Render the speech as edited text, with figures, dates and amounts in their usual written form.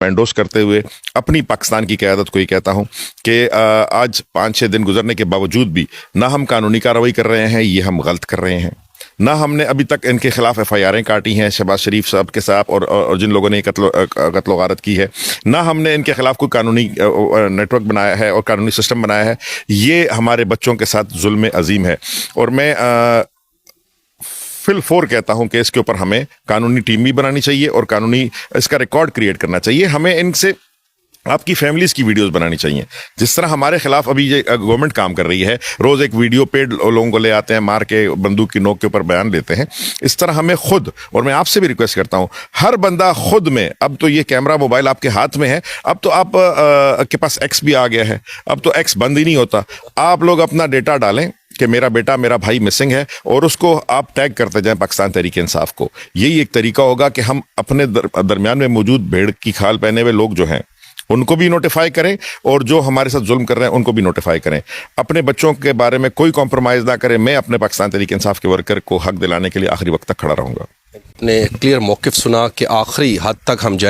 पे एंडोर्स करते हुए अपनी पाकिस्तान की क़यादत को ये कहता हूँ कि आज 5-6 दिन गुजरने के बावजूद भी ना हम कानूनी कार्रवाई कर रहे हैं, ये हम गलत कर रहे हैं। ना हमने अभी तक इनके खिलाफ FIR काटी हैं, शहबाज शरीफ साहब के साथ और जिन लोगों ने कत्ल गारत की है। ना हमने इनके खिलाफ कोई कानूनी नेटवर्क बनाया है और कानूनी सिस्टम बनाया है। ये हमारे बच्चों के साथ जुल्म अजीम है और मैं फिल फोर कहता हूं कि इसके ऊपर हमें कानूनी टीम भी बनानी चाहिए और कानूनी इसका रिकॉर्ड क्रिएट करना चाहिए। हमें इनसे आपकी फैमिलीज़ की वीडियोस बनानी चाहिए। जिस तरह हमारे खिलाफ अभी ये गवर्नमेंट काम कर रही है, रोज़ एक वीडियो पेड लोगों को ले आते हैं, मार के बंदूक की नोक के ऊपर बयान देते हैं। इस तरह हमें खुद, और मैं आपसे भी रिक्वेस्ट करता हूं, हर बंदा खुद में, अब तो ये कैमरा मोबाइल आपके हाथ में है, अब तो आप के पास एक्स भी आ गया है, अब तो एक्स बंद ही नहीं होता। आप लोग अपना डेटा डालें कि मेरा बेटा, मेरा भाई मिसिंग है, और उसको आप टैग करते जाएं पाकिस्तान तहरीक इंसाफ को। यही एक तरीका होगा कि हम अपने दरमियान में मौजूद भेड़ की खाल पहने हुए लोग जो हैं उनको भी नोटिफाई करें और जो हमारे साथ जुल्म कर रहे हैं उनको भी नोटिफाई करें। अपने बच्चों के बारे में कोई कॉम्प्रोमाइज़ ना करें। मैं अपने पाकिस्तान तहरीक इंसाफ के वर्कर को हक दिलाने के लिए आखिरी वक्त तक खड़ा रहूँगा। ने क्लियर मौक़िफ़ सुना कि आखिरी हद तक हम जाए।